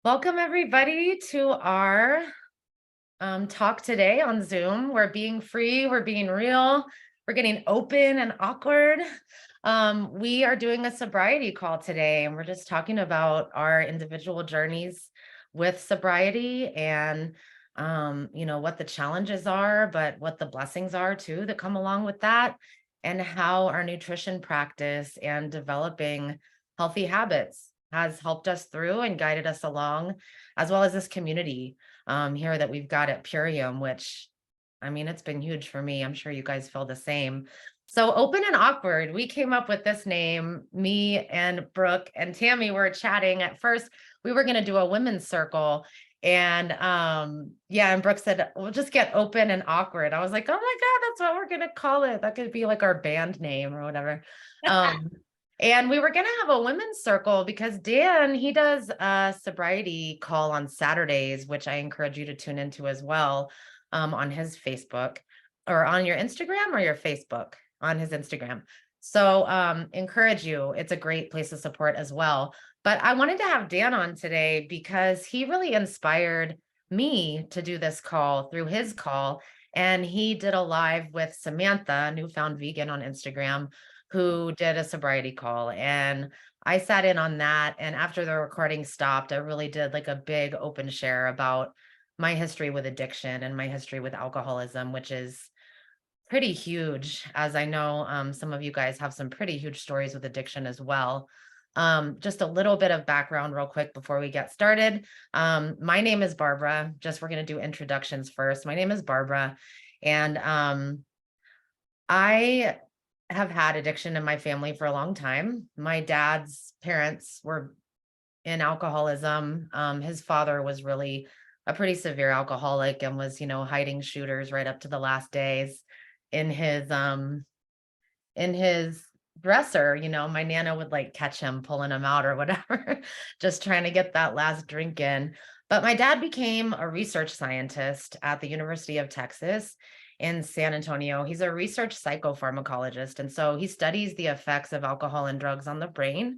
Welcome everybody to our talk today on Zoom. We're being free, we're being real, we're getting open and awkward. We are doing a sobriety call today, and we're just talking about our individual journeys with sobriety and what the challenges are, but what the blessings are too that come along with that, and how our nutrition practice and developing healthy habits has helped us through and guided us along, as well as this community here that we've got at Purium, which I mean, it's been huge for me. I'm sure you guys feel the same. So, open and awkward, we came up with this name. Me and Brooke and Tammie were chatting. At first, we were going to do a women's circle. And yeah, and Brooke said, we'll just get open and awkward. I was like, oh my God, that's what we're going to call it. That could be like our band name or whatever. Um, and we were going to have a women's circle because Dan, he does a sobriety call on Saturdays, which I encourage you to tune into as well, on his Facebook or on your Instagram or your Facebook on his Instagram. So encourage you. It's a great place to support as well. But I wanted to have Dan on today because he really inspired me to do this call through his call. And he did a live with Samantha, Newfound Vegan on Instagram, who did a sobriety call. And I sat in on that. And after the recording stopped, I really did like a big open share about my history with addiction and my history with alcoholism, which is pretty huge, as I know some of you guys have some pretty huge stories with addiction as well. Just a little bit of background real quick before we get started. My name is Barbara. Just we're going to do introductions first. My name is Barbara, and I have had addiction in my family for a long time. My dad's parents were in alcoholism. His father was really a pretty severe alcoholic and was, hiding shooters right up to the last days in his dresser. My nana would like catch him pulling him out or whatever, just trying to get that last drink in. But my dad became a research scientist at the University of Texas in San Antonio. He's a research psychopharmacologist. And so he studies the effects of alcohol and drugs on the brain.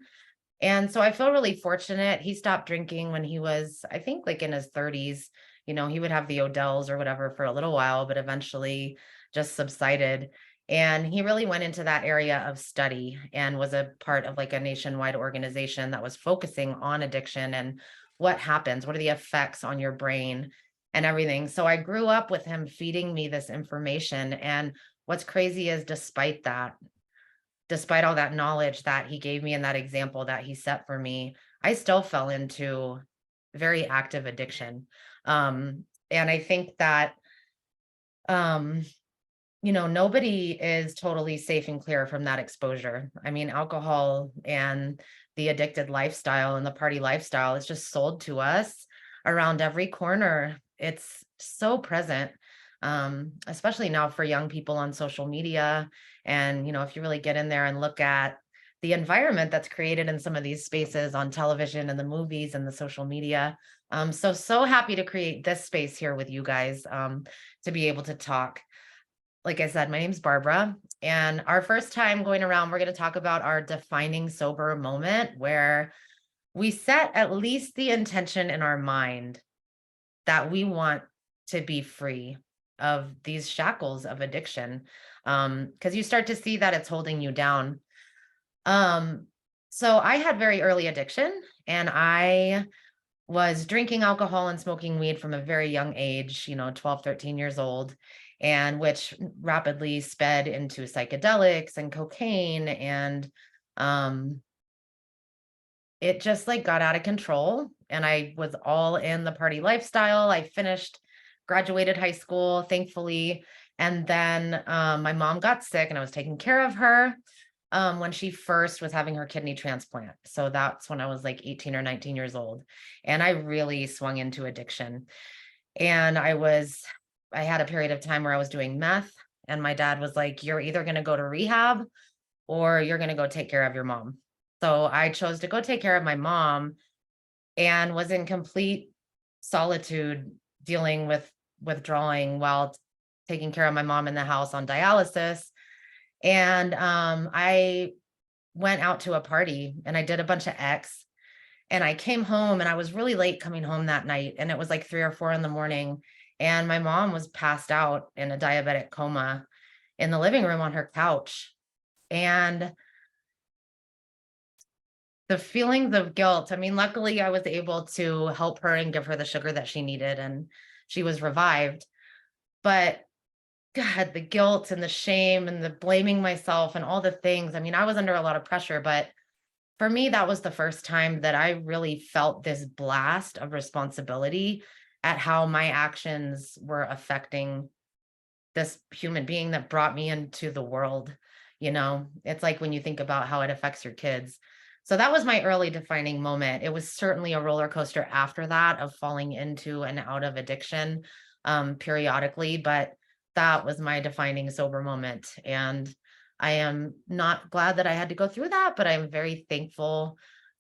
And so I feel really fortunate. He stopped drinking when he was, I think, like in his 30s. He would have the Odells or whatever for a little while, but eventually just subsided. And he really went into that area of study and was a part of like a nationwide organization that was focusing on addiction and what happens, what are the effects on your brain and everything. So I grew up with him feeding me this information. And what's crazy is despite all that knowledge that he gave me and that example that he set for me, I still fell into very active addiction. And I think that, nobody is totally safe and clear from that exposure. I mean, alcohol and the addicted lifestyle and the party lifestyle is just sold to us around every corner. It's so present, especially now for young people on social media. And, if you really get in there and look at the environment that's created in some of these spaces on television and the movies and the social media. So happy to create this space here with you guys, to be able to talk. Like I said, my name's Barbara, and our first time going around, we're going to talk about our defining sober moment where we set at least the intention in our mind that we want to be free of these shackles of addiction, because you start to see that it's holding you down. So I had very early addiction, and I was drinking alcohol and smoking weed from a very young age, 12, 13 years old, and which rapidly sped into psychedelics and cocaine. And it just like got out of control. And I was all in the party lifestyle. I graduated high school, thankfully. And then my mom got sick and I was taking care of her when she first was having her kidney transplant. So that's when I was like 18 or 19 years old. And I really swung into addiction. And I had a period of time where I was doing meth. And my dad was like, you're either going to go to rehab or you're going to go take care of your mom. So I chose to go take care of my mom and was in complete solitude dealing with withdrawing while taking care of my mom in the house on dialysis. And I went out to a party and I did a bunch of X. And I came home and I was really late coming home that night. And it was like 3 or 4 in the morning. And my mom was passed out in a diabetic coma in the living room on her couch. And the feelings of guilt, I mean, luckily I was able to help her and give her the sugar that she needed, and she was revived. But God, the guilt and the shame and the blaming myself and all the things. I mean, I was under a lot of pressure, but for me, that was the first time that I really felt this blast of responsibility at how my actions were affecting this human being that brought me into the world. It's like when you think about how it affects your kids. So that was my early defining moment. It was certainly a roller coaster after that of falling into and out of addiction periodically, but that was my defining sober moment. And I am not glad that I had to go through that, but I'm very thankful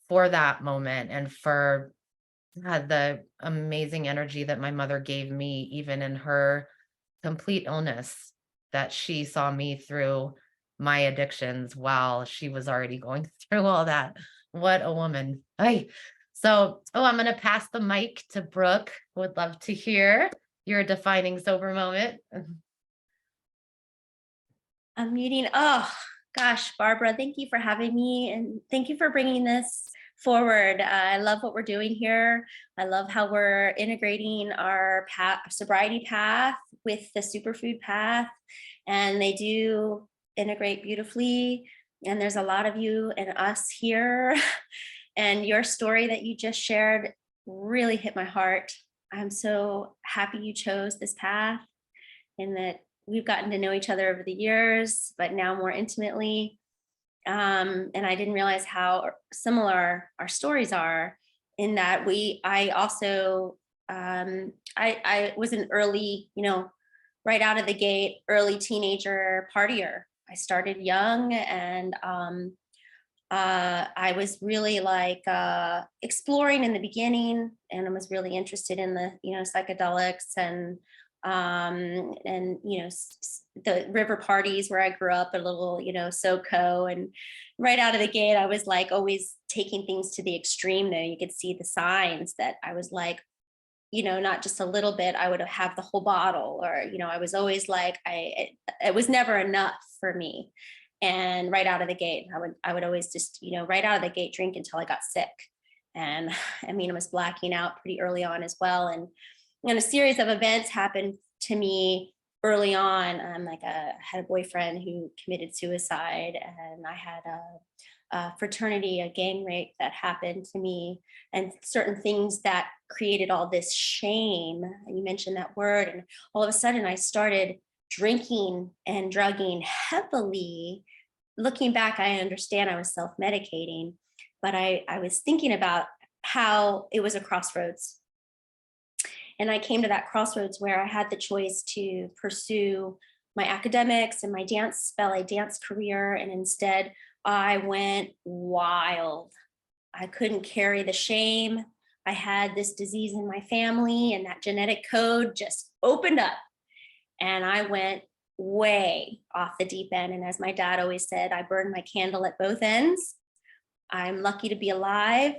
for that moment and for the amazing energy that my mother gave me, even in her complete illness, that she saw me through my addictions while she was already going through all that. What a woman. Ay. So, I'm going to pass the mic to Brooke. Would love to hear your defining sober moment. I'm muting. Oh, gosh, Barbara, thank you for having me and thank you for bringing this forward. I love what we're doing here. I love how we're integrating our sobriety path with the superfood path, and they do integrate beautifully. And there's a lot of you and us here. And your story that you just shared really hit my heart. I'm so happy you chose this path and that we've gotten to know each other over the years, but now more intimately. And I didn't realize how similar our stories are in that I also, I was an early, right out of the gate, early teenager partier. I started young and I was really like exploring in the beginning, and I was really interested in the, psychedelics and the river parties where I grew up, a little, SoCo. And right out of the gate, I was like always taking things to the extreme though. You could see the signs that I was like, not just a little bit, I would have the whole bottle, or, I was always like, it was never enough for me. And right out of the gate, I would always just, right out of the gate, drink until I got sick. And I mean, I was blacking out pretty early on as well. And a series of events happened to me early on. I had a boyfriend who committed suicide, and I had a fraternity, a gang rape that happened to me, and certain things that created all this shame. And you mentioned that word, and all of a sudden I started drinking and drugging heavily. Looking back, I understand I was self-medicating, but I was thinking about how it was a crossroads. And I came to that crossroads where I had the choice to pursue my academics and my ballet dance career. And instead I went wild. I couldn't carry the shame. I had this disease in my family, and that genetic code just opened up. And I went way off the deep end. And as my dad always said, I burned my candle at both ends. I'm lucky to be alive.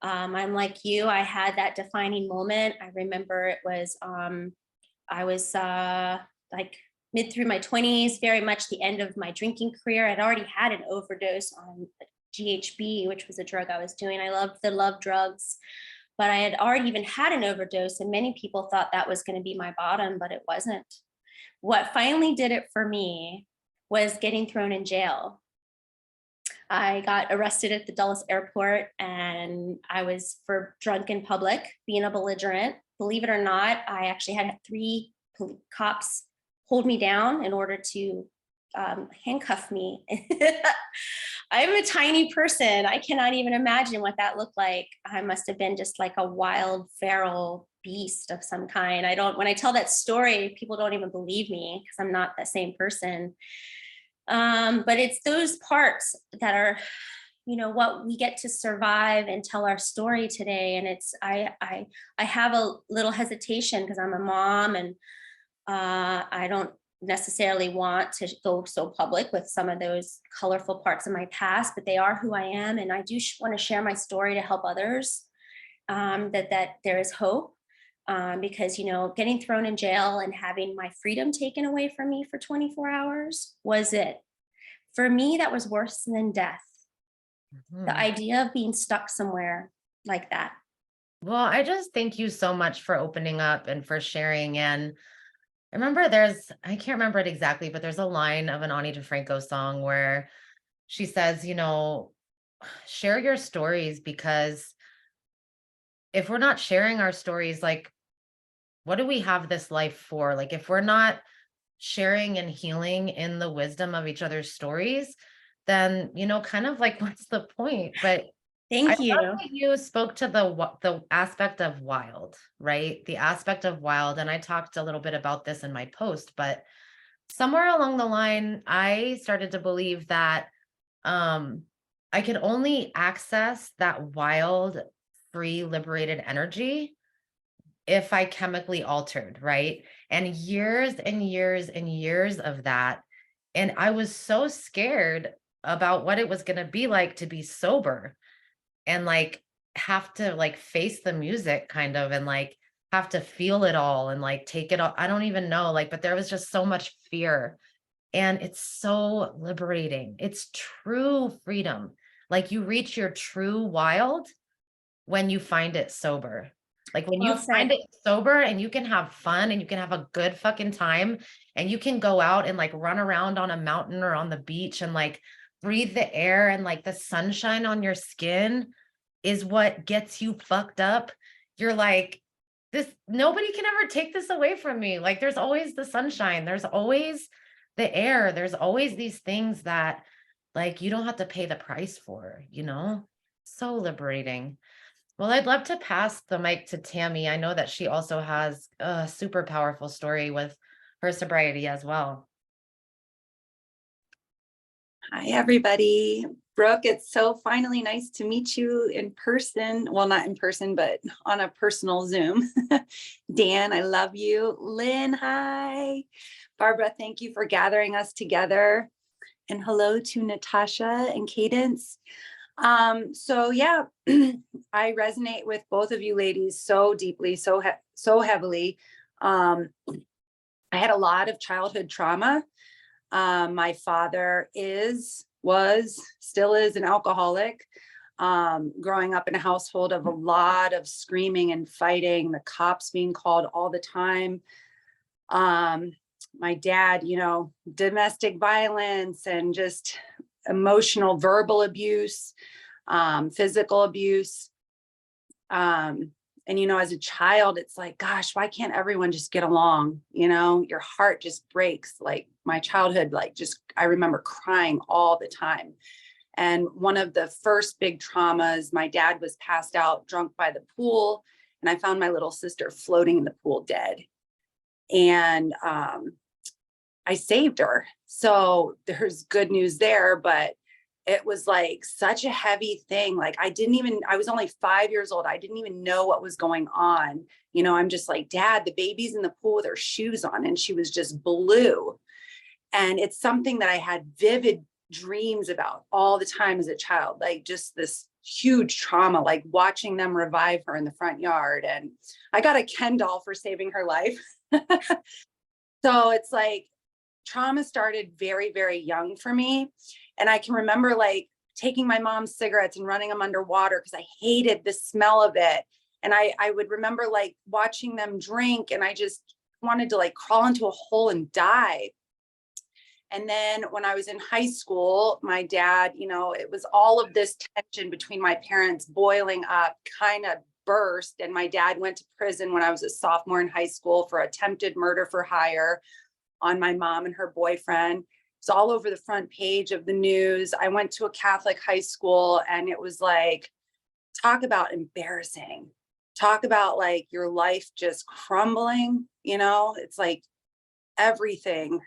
I'm like you, I had that defining moment. I remember it was, I was like mid through my 20s, very much the end of my drinking career. I'd already had an overdose on GHB, which was a drug I was doing. I loved the love drugs, but I had already even had an overdose, and many people thought that was going to be my bottom, but it wasn't. What finally did it for me was getting thrown in jail. I got arrested at the Dulles airport, and I was for drunk in public, being a belligerent. Believe it or not, I actually had 3 cops hold me down in order to handcuff me. I'm a tiny person. I cannot even imagine what that looked like. I must have been just like a wild, feral beast of some kind. When I tell that story, people don't even believe me because I'm not that same person. But it's those parts that are, what we get to survive and tell our story today. And it's, I have a little hesitation because I'm a mom, and I don't necessarily want to go so public with some of those colorful parts of my past, but they are who I am. And I do want to share my story to help others, that there is hope. Because, you know, getting thrown in jail and having my freedom taken away from me for 24 hours was it. For me, that was worse than death. The Mhm. idea of being stuck somewhere like that. Well, I just thank you so much for opening up and for sharing. And I remember I can't remember it exactly, but there's a line of an Ani DeFranco song where she says, you know, share your stories, because if we're not sharing our stories, like, what do we have this life for? Like, if we're not sharing and healing in the wisdom of each other's stories, then, you know, kind of like, what's the point? But I Thank love you. that you spoke to the aspect of wild, right? The aspect of wild. And I talked a little bit about this in my post, but somewhere along the line, I started to believe that um I could only access that wild, free, liberated energy if I chemically altered, right? And years and years and years of that. And I was so scared about what it was going to be like to be sober and like have to like face the music kind of, and like have to feel it all and like take it all. I don't even know, like, but there was just so much fear, and it's so liberating. It's true freedom. Like, you reach your true wild when you find it sober. Like, when you Well find said. it sober and you can have fun and you can have a good fucking time and you can go out and like run around on a mountain or on the beach and like breathe the air, and like the sunshine on your skin is what gets you fucked up. You're like, this, nobody can ever take this away from me. Like, there's always the sunshine, there's always the air, there's always these things that like you don't have to pay the price for, you know? So liberating. Well, I'd love to pass the mic to Tammie. I know that she also has a super powerful story with her sobriety as well. Hi, everybody. Brooke, it's so finally nice to meet you in person. Well, not in person, but on a personal Zoom. Dan, I love you. Lynn, hi. Barbara, thank you for gathering us together. And hello to Natasha and Cadence. So yeah, I resonate with both of you ladies so deeply, so heavily. I had a lot of childhood trauma. My father still is an alcoholic. Growing up in a household of a lot of screaming and fighting, the cops being called all the time. My dad, you know, domestic violence and just emotional, verbal abuse, physical abuse. And, you know, as a child, it's like, gosh, why can't everyone just get along? You know, your heart just breaks. Like my childhood, like just, I remember crying all the time. And one of the first big traumas, my dad was passed out drunk by the pool. And I found my little sister floating in the pool dead. And I saved her. So there's good news there, but it was like such a heavy thing. Like I was only 5 years old. I didn't even know what was going on. You know, I'm just like, Dad, the baby's in the pool with her shoes on. And she was just blue. And it's something that I had vivid dreams about all the time as a child, like just this huge trauma, like watching them revive her in the front yard. And I got a Ken doll for saving her life. So it's like trauma started very, very young for me. And I can remember like taking my mom's cigarettes and running them underwater because I hated the smell of it. And I would remember like watching them drink, and I just wanted to like crawl into a hole and die. And then when I was in high school, my dad, you know, it was all of this tension between my parents boiling up, kind of burst. And my dad went to prison when I was a sophomore in high school for attempted murder for hire on my mom and her boyfriend. It's all over the front page of the news. I went to a Catholic high school, and it was like, talk about embarrassing. Talk about like your life just crumbling, you know, it's like everything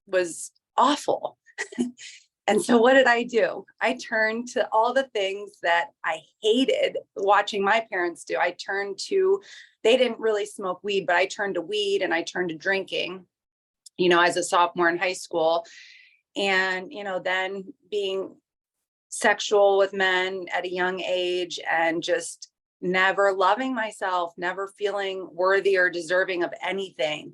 was awful. And so what did I do? I turned to all the things that I hated watching my parents do. They didn't really smoke weed, but I turned to weed and I turned to drinking. as a sophomore in high school. And, then being sexual with men at a young age and just never loving myself, never feeling worthy or deserving of anything.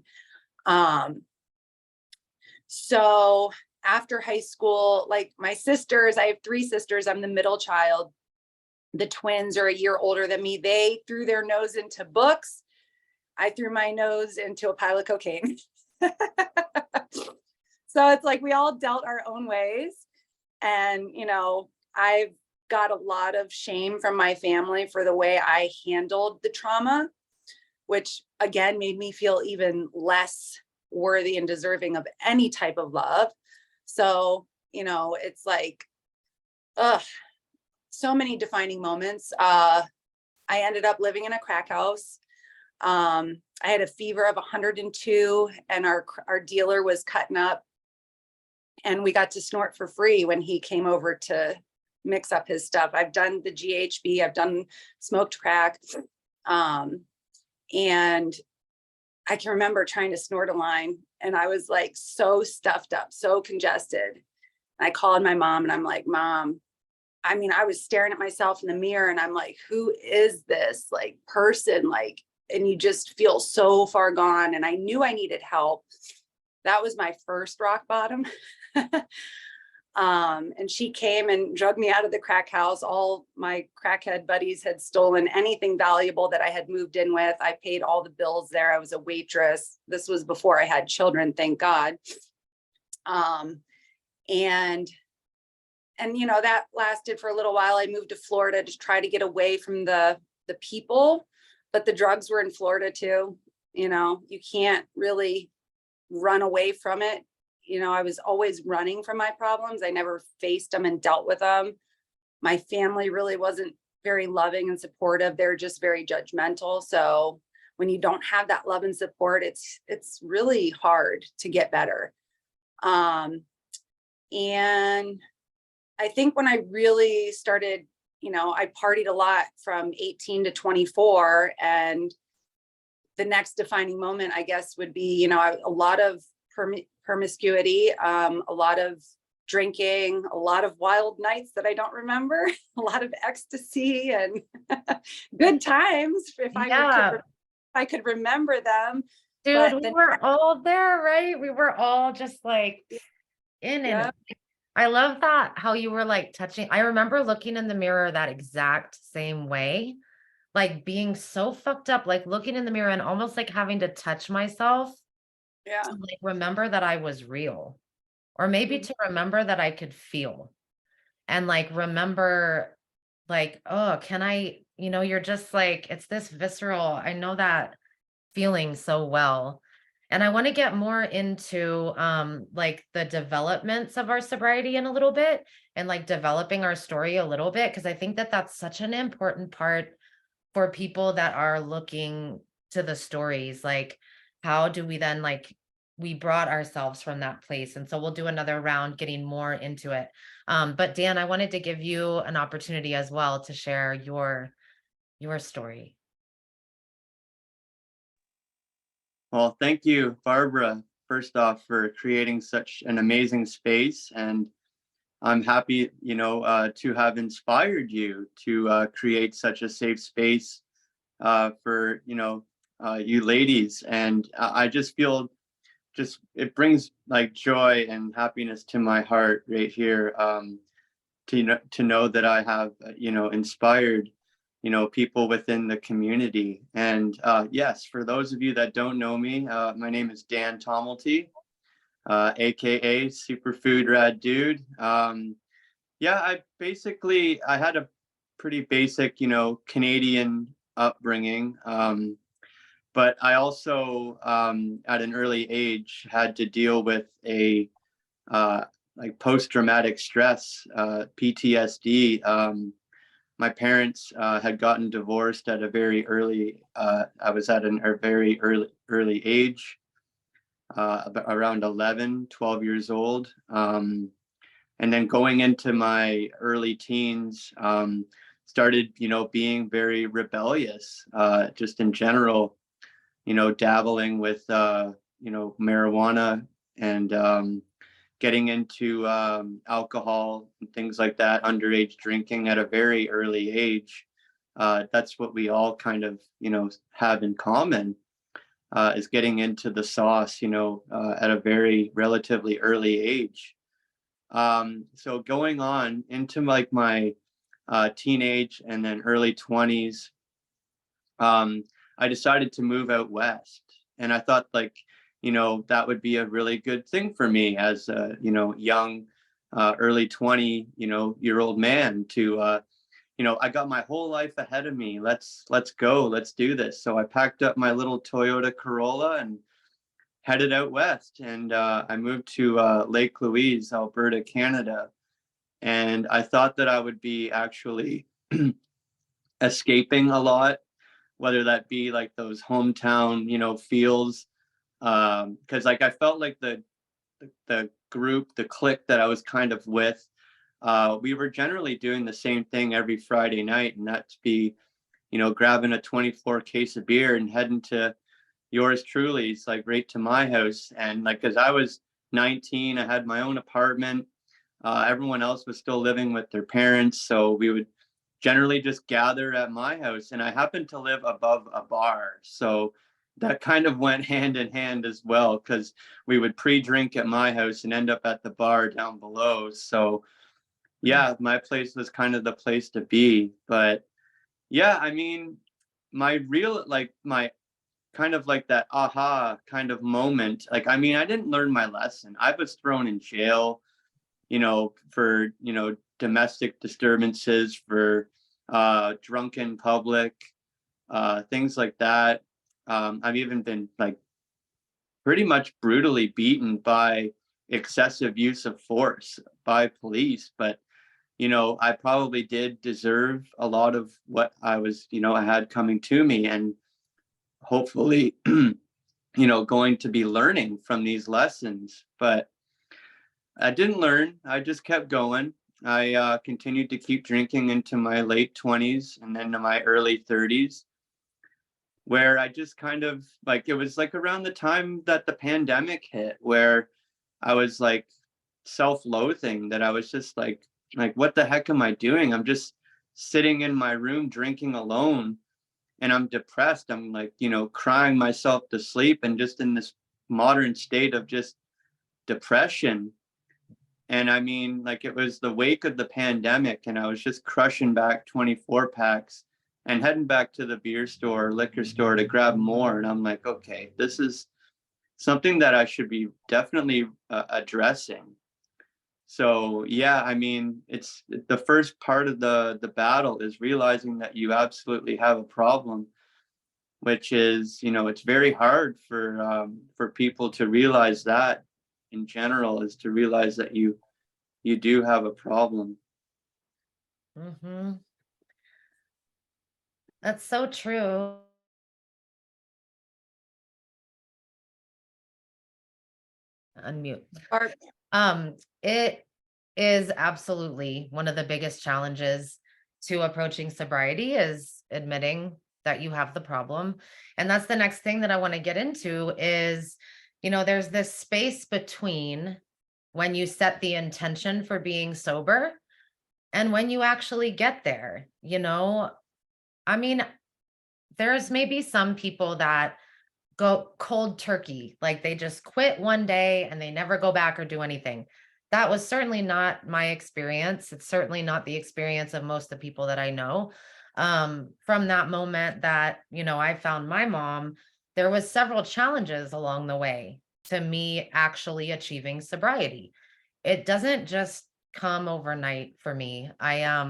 So after high school, like my sisters, I have 3 sisters. I'm the middle child. The twins are a year older than me. They threw their nose into books. I threw my nose into a pile of cocaine. So it's like we all dealt our own ways. And, I've got a lot of shame from my family for the way I handled the trauma, which again made me feel even less worthy and deserving of any type of love. So, it's like, so many defining moments. I ended up living in a crack house. I had a fever of 102 and our dealer was cutting up, and we got to snort for free when he came over to mix up his stuff. I've done the GHB, I've done smoked crack. And I can remember trying to snort a line and I was like so stuffed up, so congested. I called my mom and I'm like, Mom, I was staring at myself in the mirror and I'm like, who is this like person? Like, and you just feel so far gone. And I knew I needed help. That was my first rock bottom. And she came and drugged me out of the crack house. All my crackhead buddies had stolen anything valuable that I had moved in with. I paid all the bills there. I was a waitress. This was before I had children, thank God. And that lasted for a little while. I moved to Florida to try to get away from the people, but the drugs were in Florida too. You can't really run away from it. I was always running from my problems. I never faced them and dealt with them. My family really wasn't very loving and supportive. They're just very judgmental. So when you don't have that love and support, it's really hard to get better. And I think when I really started, I partied a lot from 18 to 24. And the next defining moment, I guess, would be, a lot of promiscuity, a lot of drinking, a lot of wild nights that I don't remember, a lot of ecstasy and good times if I could remember them. Dude, we were all there, right? We were all just like in it. I love that, how you were like touching. I remember looking in the mirror that exact same way, like being so fucked up, like looking in the mirror and almost like having to touch myself. Yeah. To like remember that I was real, or maybe to remember that I could feel, and like remember like, oh, can I, you're just like, it's this visceral. I know that feeling so well. And I want to get more into like the developments of our sobriety in a little bit, and like developing our story a little bit, because I think that that's such an important part for people that are looking to the stories. Like, how do we then, like, we brought ourselves from that place. And so we'll do another round getting more into it. But Dan, I wanted to give you an opportunity as well to share your story. Well, thank you, Barbara, first off, for creating such an amazing space. And I'm happy, to have inspired you to create such a safe space for, you ladies. And I just feel it brings like joy and happiness to my heart right here, to know that I have, inspired, people within the community. And yes, for those of you that don't know me, my name is Tam Tomelty, AKA Superfood Rad Dude. Yeah, I had a pretty basic, Canadian upbringing. But I also, at an early age, had to deal with a like post-traumatic stress, PTSD. My parents had gotten divorced at a very early. I was at a very early age, around 11, 12 years old. And then going into my early teens, started, being very rebellious, just in general. Dabbling with, marijuana and getting into alcohol and things like that, underage drinking at a very early age. That's what we all kind of, have in common, is getting into the sauce, at a very relatively early age. So going on into like my teenage and then early 20s, I decided to move out west. And I thought like, that would be a really good thing for me as a, young, early 20, year old man to, I got my whole life ahead of me. Let's go, let's do this. So I packed up my little Toyota Corolla and headed out west. And I moved to Lake Louise, Alberta, Canada. And I thought that I would be actually escaping a lot, whether that be like those hometown, feels. Because like I felt like the group, the clique that I was kind of with, we were generally doing the same thing every Friday night, and that's be, grabbing a 24 case of beer and heading to yours truly's, like right to my house. And like, cause I was 19, I had my own apartment. Everyone else was still living with their parents. So we would generally just gather at my house, and I happened to live above a bar. So that kind of went hand in hand as well, because we would pre-drink at my house and end up at the bar down below. So yeah, my place was kind of the place to be. But yeah, I mean, my real, like my kind of like that aha kind of moment, like, I mean, I didn't learn my lesson. I was thrown in jail, for, domestic disturbances, for drunk in public, things like that. I've even been like pretty much brutally beaten by excessive use of force by police. But, I probably did deserve a lot of what I was, I had coming to me, and hopefully, going to be learning from these lessons. But I didn't learn. I just kept going. I continued to keep drinking into my late 20s and then to my early 30s, where I just kind of like, it was like around the time that the pandemic hit, where I was like self-loathing, that I was just like, what the heck am I doing? I'm just sitting in my room drinking alone, and I'm depressed. I'm like, crying myself to sleep, and just in this modern state of just depression. And I mean, like, it was the wake of the pandemic, and I was just crushing back 24 packs and heading back to the beer store, liquor store to grab more. And I'm like, okay, this is something that I should be definitely addressing. So yeah, I mean, it's the first part of the battle is realizing that you absolutely have a problem, which is, it's very hard for people to realize that in general, is to realize that you do have a problem. Mm-hmm. That's so true. Unmute. It is absolutely one of the biggest challenges to approaching sobriety, is admitting that you have the problem. And that's the next thing that I want to get into is, there's this space between when you set the intention for being sober and when you actually get there. I mean, there's maybe some people that go cold turkey, like they just quit one day and they never go back or do anything. That was certainly not my experience. It's certainly not the experience of most of the people that I know. From that moment that, I found my mom, there was several challenges along the way to me actually achieving sobriety. It doesn't just come overnight for me. I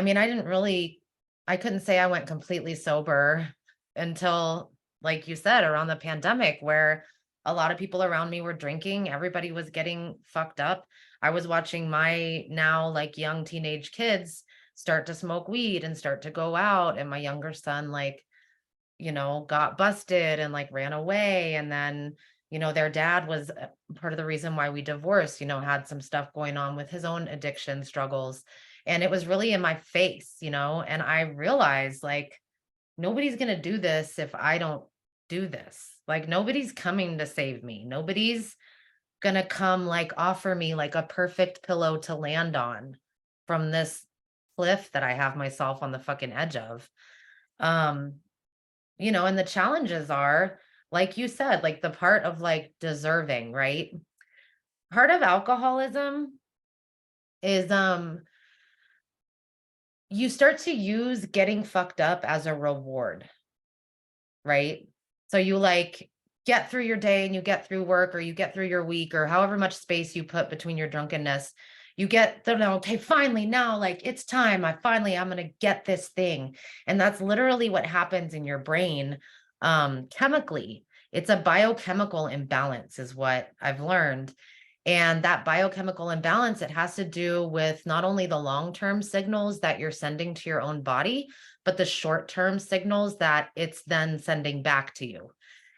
mean, I couldn't say I went completely sober until, like you said, around the pandemic, where a lot of people around me were drinking. Everybody was getting fucked up. I was watching my now like young teenage kids start to smoke weed and start to go out. And my younger son, like, got busted and like ran away. And then, their dad was part of the reason why we divorced, had some stuff going on with his own addiction struggles. And it was really in my face, and I realized like, nobody's going to do this if I don't do this. Like nobody's coming to save me. Nobody's gonna come like offer me like a perfect pillow to land on from this cliff that I have myself on the fucking edge of. Um, and the challenges are, like you said, like the part of like deserving, right? Part of alcoholism is you start to use getting fucked up as a reward, right? So you like get through your day and you get through work or you get through your week or however much space you put between your drunkenness. You get the no, okay, finally now, like it's time. I'm gonna get this thing. And that's literally what happens in your brain chemically. It's a biochemical imbalance, is what I've learned. And that biochemical imbalance, it has to do with not only the long-term signals that you're sending to your own body, but the short-term signals that it's then sending back to you.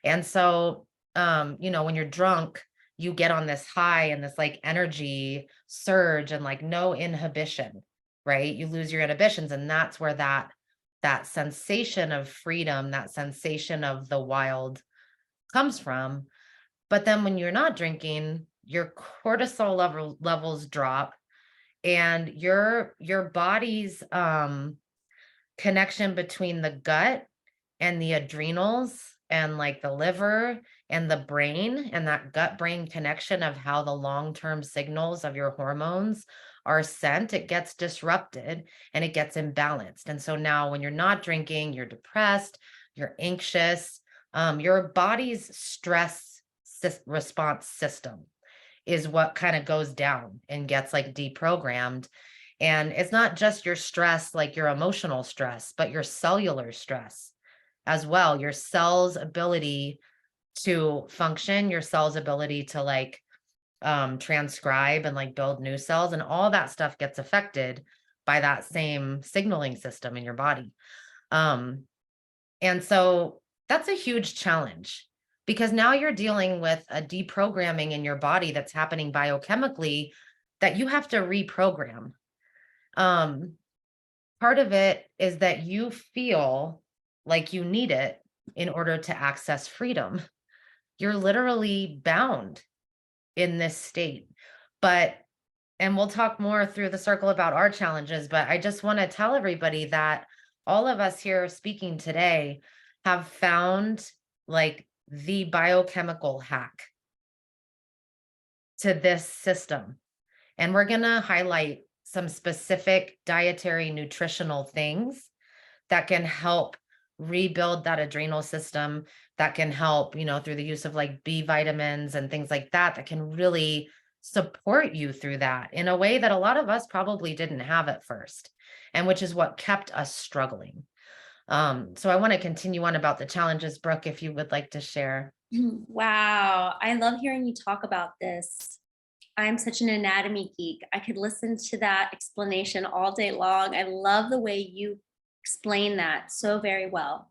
And so, when you're drunk, you get on this high and this like energy surge and like no inhibition, right? You lose your inhibitions. And that's where that sensation of freedom, that sensation of the wild comes from. But then when you're not drinking, your cortisol levels drop and your body's connection between the gut and the adrenals and like the liver and the brain and that gut brain connection of how the long-term signals of your hormones are sent, it gets disrupted and it gets imbalanced. And so now when you're not drinking, you're depressed, you're anxious, your body's stress response system is what kind of goes down and gets like deprogrammed. And it's not just your stress, like your emotional stress, but your cellular stress as well. Your cell's ability to function, your cell's ability to like transcribe and like build new cells, and all that stuff gets affected by that same signaling system in your body. And so that's a huge challenge because now you're dealing with a deprogramming in your body that's happening biochemically that you have to reprogram. Part of it is that you feel like you need it in order to access freedom. You're literally bound in this state. And we'll talk more through the circle about our challenges, but I just want to tell everybody that all of us here speaking today have found like the biochemical hack to this system. And we're going to highlight some specific dietary nutritional things that can help rebuild that adrenal system, that can help, through the use of like B vitamins and things like that, that can really support you through that in a way that a lot of us probably didn't have at first, and which is what kept us struggling. So I want to continue on about the challenges, Brooke, if you would like to share. Wow. I love hearing you talk about this. I'm such an anatomy geek. I could listen to that explanation all day long. I love the way you explain that so very well.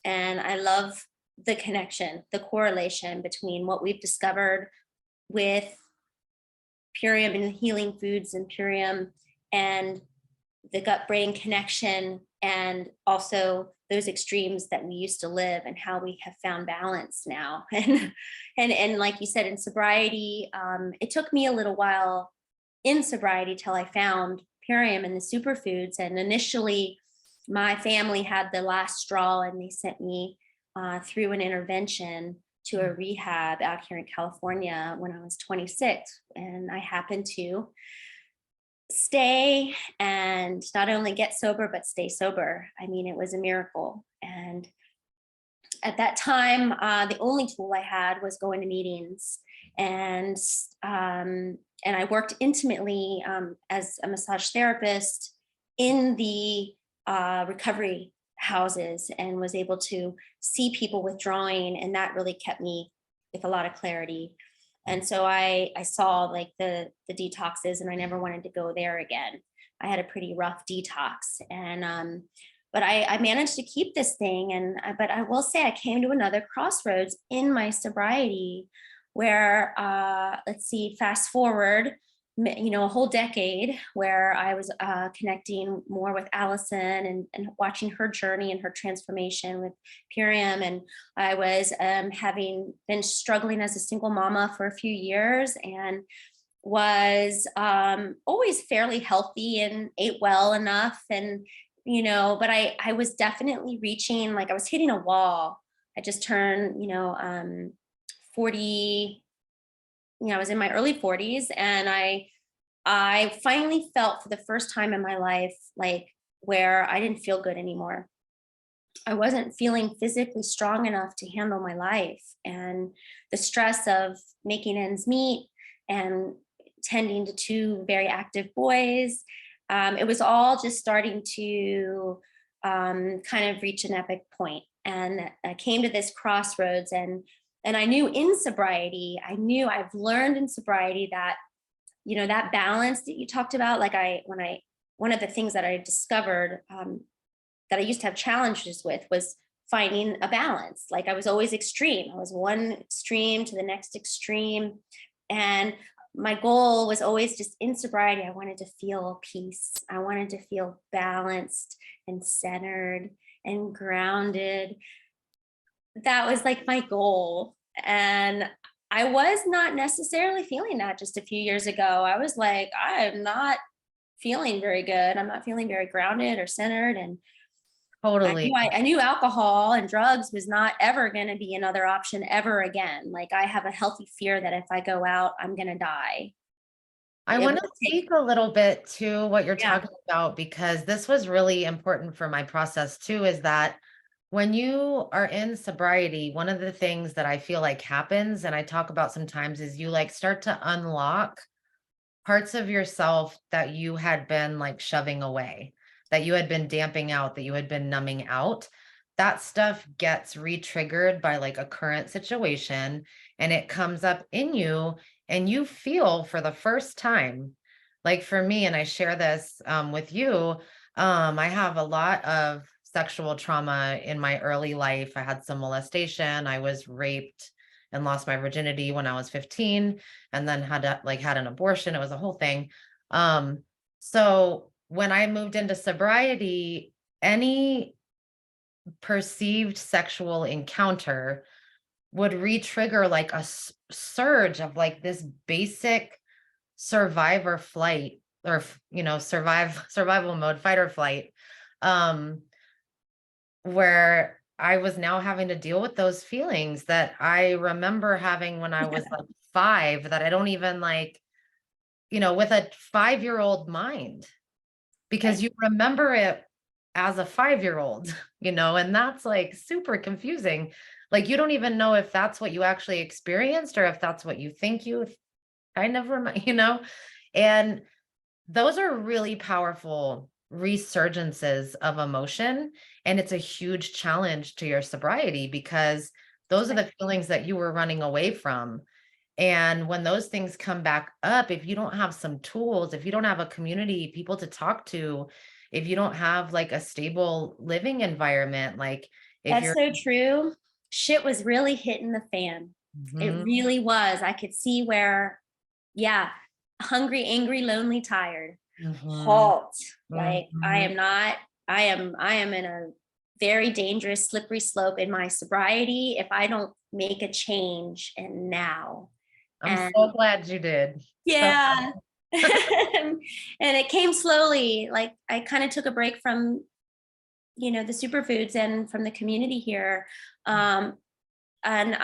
And I love the connection, the correlation between what we've discovered with Purium and healing foods and Purium and the gut brain connection, and also those extremes that we used to live and how we have found balance now. And like you said, in sobriety, it took me a little while in sobriety till I found Purium and the superfoods. And initially my family had the last straw and they sent me through an intervention to a rehab out here in California when I was 26. And I happened to stay and not only get sober, but stay sober. I mean, it was a miracle. And at that time, the only tool I had was going to meetings. And I worked intimately as a massage therapist in the recovery houses and was able to see people withdrawing. And that really kept me with a lot of clarity. And so I saw like the detoxes, and I never wanted to go there again. I had a pretty rough detox, and but I managed to keep this thing. But I will say I came to another crossroads in my sobriety where, let's see, fast forward a whole decade where I was connecting more with Allison and watching her journey and her transformation with Purium. And I was having been struggling as a single mama for a few years, and was always fairly healthy and ate well enough. And, but I was definitely reaching, like I was hitting a wall. I just turned, 40, I was in my early 40s, and I finally felt for the first time in my life, like where I didn't feel good anymore. I wasn't feeling physically strong enough to handle my life, and the stress of making ends meet and tending to two very active boys. It was all just starting to kind of reach an epic point. And I came to this crossroads, and I knew in sobriety, I've learned in sobriety that, that balance that you talked about, like one of the things that I discovered that I used to have challenges with was finding a balance. Like I was always extreme. I was one extreme to the next extreme. And my goal was always just in sobriety, I wanted to feel peace. I wanted to feel balanced and centered and grounded. That was like my goal. And I was not necessarily feeling that just a few years ago. I was like, I am not feeling very good. I'm not feeling very grounded or centered. And Totally. I knew alcohol and drugs was not ever going to be another option ever again. Like I have a healthy fear that if I go out, I'm going to die. I It want to would take- speak a little bit to what you're Yeah. talking about, because this was really important for my process too, is that when you are in sobriety, one of the things that I feel like happens, and I talk about sometimes, is you like start to unlock parts of yourself that you had been like shoving away, that you had been damping out, that you had been numbing out. That stuff gets re-triggered by like a current situation, and it comes up in you, and you feel for the first time, like for me, and I share this with you, I have a lot of sexual trauma in my early life. I had some molestation. I was raped and lost my virginity when I was 15, and then had an abortion. It was a whole thing. So when I moved into sobriety, any perceived sexual encounter would re-trigger like a surge of like this basic survive or flight, or survival mode, fight or flight, where I was now having to deal with those feelings that I remember having when I was like 5, that I don't even like, with a 5-year-old mind, because you remember it as a 5-year-old, and that's like super confusing. Like you don't even know if that's what you actually experienced or if that's what you think you kind of remember, and those are really powerful resurgences of emotion. And it's a huge challenge to your sobriety, because those are the feelings that you were running away from. And when those things come back up, if you don't have some tools, if you don't have a community, people to talk to, if you don't have like a stable living environment, like if That's you're so true. Shit was really hitting the fan. It Mhm, really was. I could see where, yeah, hungry, angry, lonely, tired. mhm, Halt. Like mhm. I am in a very dangerous, slippery slope in my sobriety if I don't make a change and now. I'm And so glad you did. So yeah. And it came slowly. Like I kind of took a break from, the superfoods and from the community here. Um, and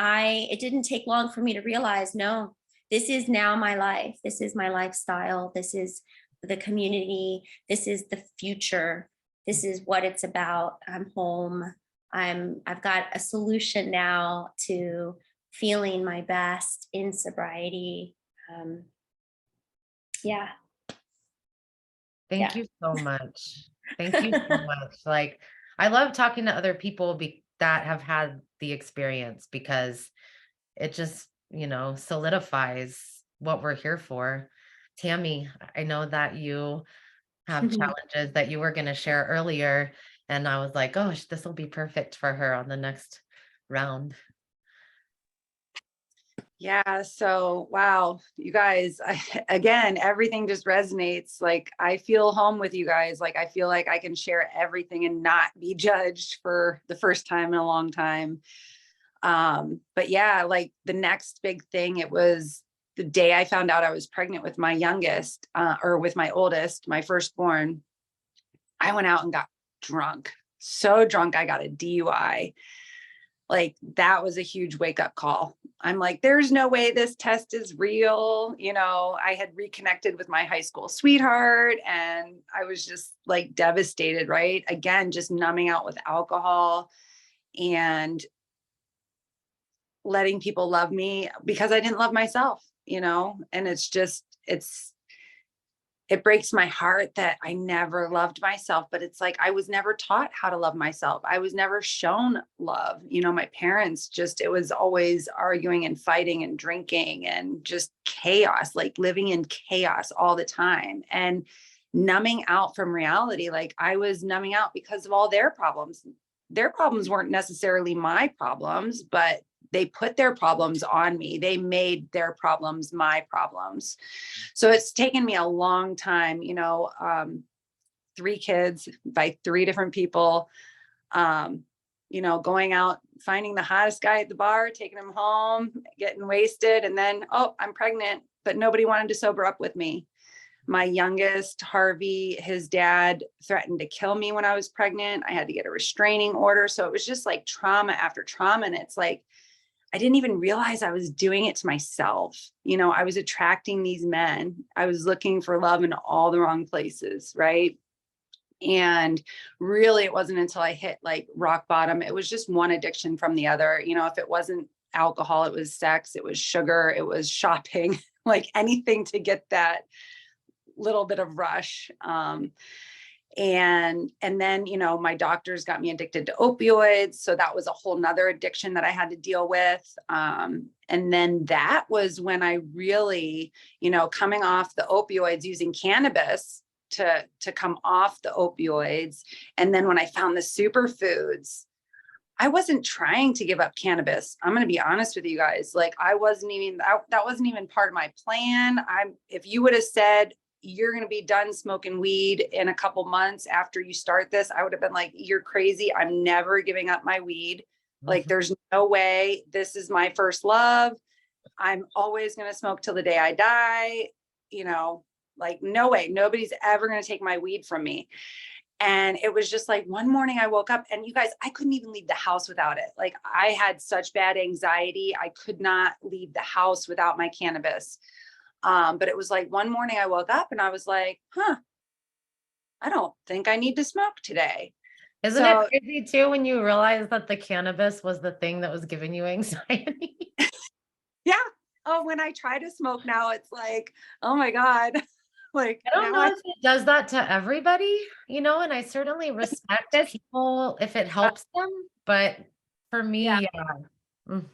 it didn't take long for me to realize, no, this is now my life. This is my lifestyle. This is the community. This is the future. This is what it's about. I'm home. I've got a solution now to feeling my best in sobriety. Um, yeah. thank Yeah. you so much. Thank you so much. Like, I love talking to other people that have had the experience, because it just, solidifies what we're here for. Tammie, I know that you have challenges that you were going to share earlier, and I was like, oh, this will be perfect for her on the next round. Yeah. So, wow, you guys, again, everything just resonates. Like, I feel home with you guys. Like, I feel like I can share everything and not be judged for the first time in a long time. But yeah, like the next big thing, it was the day I found out I was pregnant with my youngest, or with my oldest, my firstborn. I went out and got drunk, so drunk, I got a DUI. Like, that was a huge wake up call. I'm like, there's no way this test is real. You know, I had reconnected with my high school sweetheart and I was just like devastated, right? Again, just numbing out with alcohol and letting people love me because I didn't love myself, you know? And it's just, it breaks my heart that I never loved myself, but it's like, I was never taught how to love myself. I was never shown love. You know, my parents just, it was always arguing and fighting and drinking and just chaos, like living in chaos all the time and numbing out from reality. Like, I was numbing out because of all their problems. Their problems weren't necessarily my problems, but they put their problems on me. They made their problems my problems. So it's taken me a long time, you know, 3 kids by 3 different people, you know, going out, finding the hottest guy at the bar, taking him home, getting wasted. And then, oh, I'm pregnant, but nobody wanted to sober up with me. My youngest, Harvey, his dad threatened to kill me when I was pregnant. I had to get a restraining order. So it was just like trauma after trauma. And it's like, I didn't even realize I was doing it to myself. You know, I was attracting these men. I was looking for love in all the wrong places, right? And really, it wasn't until I hit like rock bottom. It was just one addiction from the other. You know, if it wasn't alcohol, it was sex, it was sugar, it was shopping, like anything to get that little bit of rush. And then, you know, my doctors got me addicted to opioids. So that was a whole nother addiction that I had to deal with. And then that was when I really, you know, coming off the opioids, using cannabis to come off the opioids. And then when I found the superfoods, I wasn't trying to give up cannabis. I'm going to be honest with you guys. Like, I wasn't even, that wasn't even part of my plan. If you would have said, you're going to be done smoking weed in a couple months after you start this, I would have been like, you're crazy. I'm never giving up my weed. Like, there's no way. This is my first love. I'm always going to smoke till the day I die. You know, like, no way. Nobody's ever going to take my weed from me. And it was just like one morning I woke up and you guys, I couldn't even leave the house without it. Like, I had such bad anxiety. I could not leave the house without my cannabis. But it was like one morning I woke up and I was like, I don't think I need to smoke today. Isn't it crazy too when you realize that the cannabis was the thing that was giving you anxiety? Yeah. Oh, when I try to smoke now, it's like, oh my God. Like, I don't know if it does that to everybody, you know, and I certainly respect people if it helps them, but for me, Yeah. Mm.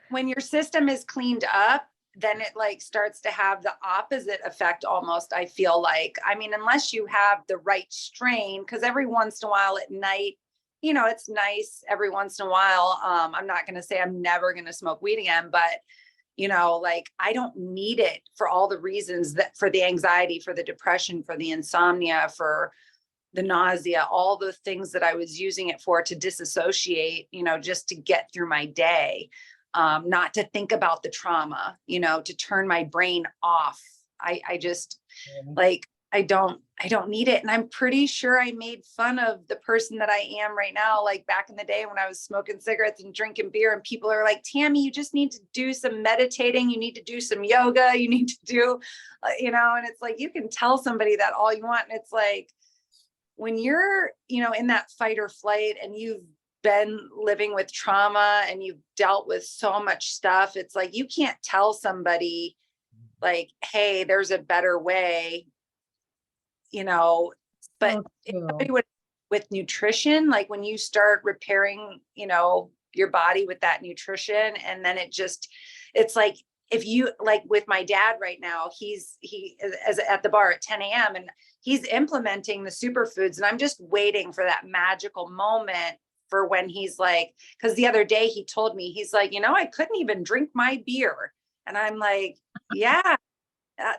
When your system is cleaned up, then it like starts to have the opposite effect almost, I feel like. I mean, unless you have the right strain, because every once in a while at night, you know, it's nice every once in a while. I'm not going to say I'm never going to smoke weed again, but you know, like, I don't need it for all the reasons, that for the anxiety, for the depression, for the insomnia, for the nausea, all the things that I was using it for, to disassociate, you know, just to get through my day. Not to think about the trauma, you know, to turn my brain off. I just like, I don't need it. And I'm pretty sure I made fun of the person that I am right now. Like, back in the day when I was smoking cigarettes and drinking beer, and people are like, Tammie, you just need to do some meditating. You need to do some yoga. You need to do, you know, and it's like, you can tell somebody that all you want. And it's like, when you're, you know, in that fight or flight and you've been living with trauma and you've dealt with so much stuff, it's like, you can't tell somebody like, hey, there's a better way, you know. But if somebody would, with nutrition, like when you start repairing, you know, your body with that nutrition, and then it's like, if you, like with my dad right now, he is at the bar at 10 a.m. and he's implementing the superfoods, and I'm just waiting for that magical moment for when he's like, because the other day he told me, he's like, you know, I couldn't even drink my beer. And I'm like, yeah,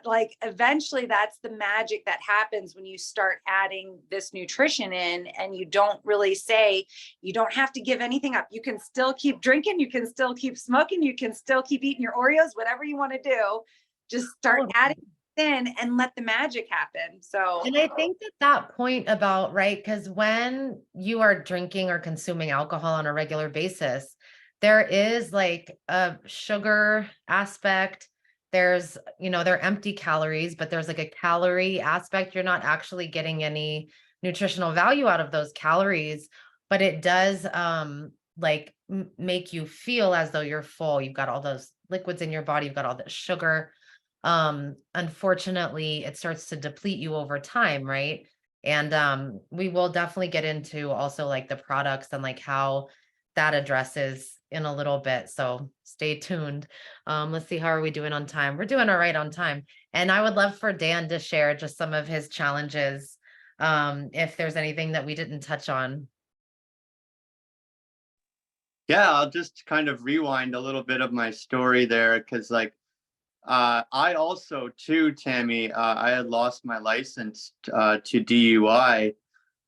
like eventually that's the magic that happens when you start adding this nutrition in, and you don't really say, you don't have to give anything up. You can still keep drinking, you can still keep smoking, you can still keep eating your Oreos, whatever you want to do. Just start adding in and let the magic happen. So, and I think that point about, right, because when you are drinking or consuming alcohol on a regular basis, there is like a sugar aspect. There's, they're empty calories, but there's like a calorie aspect. You're not actually getting any nutritional value out of those calories, but it does like make you feel as though you're full. You've got all those liquids in your body, you've got all this sugar. Unfortunately, it starts to deplete you over time, right? And we will definitely get into also like the products and like how that addresses in a little bit. So stay tuned. Let's see, how are we doing on time? We're doing all right on time. And I would love for Dan to share just some of his challenges, if there's anything that we didn't touch on. Yeah, I'll just kind of rewind a little bit of my story there, because like I also too, Tammie, I had lost my license to DUI.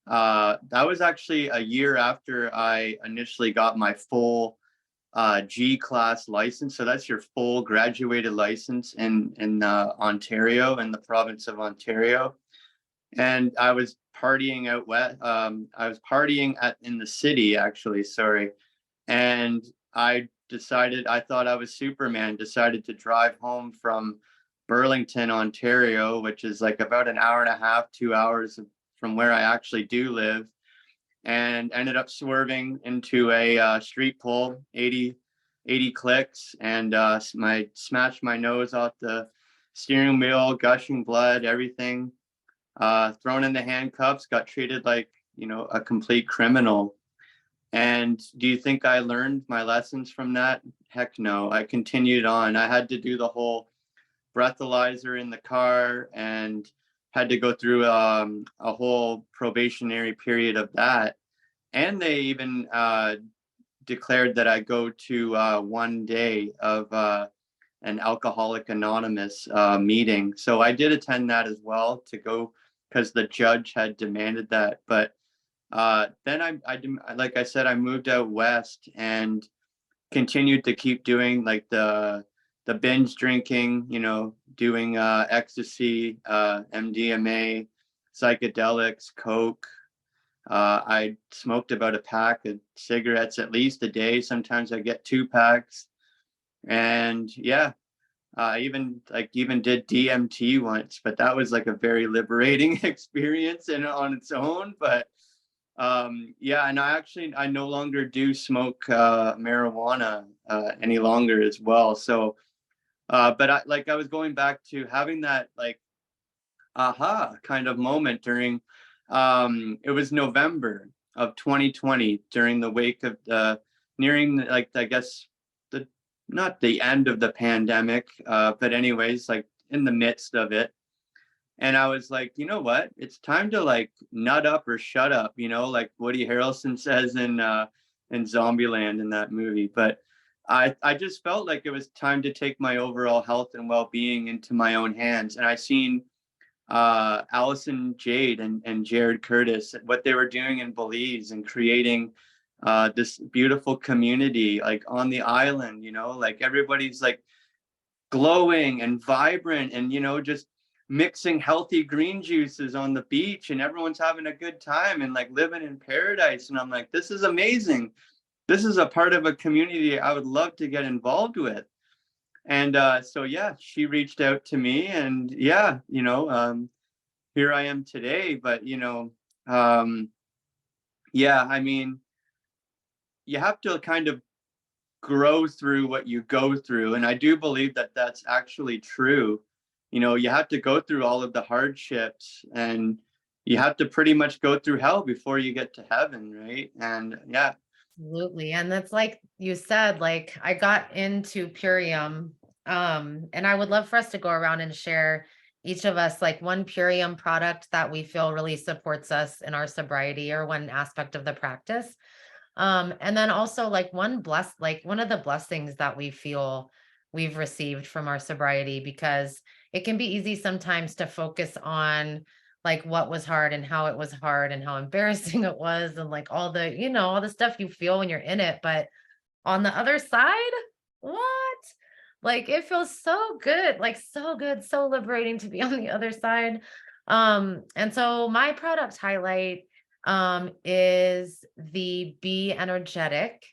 That was actually a year after I initially got my full G class license. So that's your full graduated license in Ontario, in the province of Ontario. And I was partying out west. I was partying in the city, actually. Sorry. And I thought I was Superman, decided to drive home from Burlington, Ontario, which is like about an hour and a half, 2 hours from where I actually do live, and ended up swerving into a street pole, 80 clicks, and smashed my nose off the steering wheel, gushing blood, everything. Thrown in the handcuffs, got treated like, a complete criminal. And do you think I learned my lessons from that? Heck no. I continued on. I had to do the whole breathalyzer in the car and had to go through a whole probationary period of that. And they even declared that I go to 1 day of an Alcoholic Anonymous meeting. So I did attend that as well, to go because the judge had demanded that. But then like I said, I moved out west and continued to keep doing like the binge drinking, doing ecstasy, MDMA, psychedelics, coke. I smoked about a pack of cigarettes at least a day. Sometimes I get 2 packs. And yeah, I even did DMT once, but that was like a very liberating experience on its own. But yeah, and I no longer do smoke marijuana any longer as well. So but I was going back to having that like aha kind of moment during it was November of 2020, during the wake of the nearing, like, I guess, the not the end of the pandemic, but anyways, like in the midst of it. And I was like, you know what? It's time to like nut up or shut up, like Woody Harrelson says in Zombieland, in that movie. But I just felt like it was time to take my overall health and well-being into my own hands. And I seen Allison Jade and Jared Curtis, what they were doing in Belize and creating this beautiful community like on the island, like everybody's like glowing and vibrant and, just mixing healthy green juices on the beach, and everyone's having a good time and like living in paradise. And I'm like, this is amazing. This is a part of a community I would love to get involved with. And so, yeah, she reached out to me, and yeah, here I am today. But, yeah, I mean, you have to kind of grow through what you go through. And I do believe that that's actually true. You have to go through all of the hardships, and you have to pretty much go through hell before you get to heaven, right? And yeah. Absolutely. And that's like you said, like I got into Purium, and I would love for us to go around and share, each of us, like one Purium product that we feel really supports us in our sobriety, or one aspect of the practice. And then also like one of the blessings that we feel we've received from our sobriety, because it can be easy sometimes to focus on like what was hard and how it was hard and how embarrassing it was and like all the, all the stuff you feel when you're in it. But on the other side, what? Like it feels so good, like so good, so liberating to be on the other side. And so my product highlight is the Be Energetic,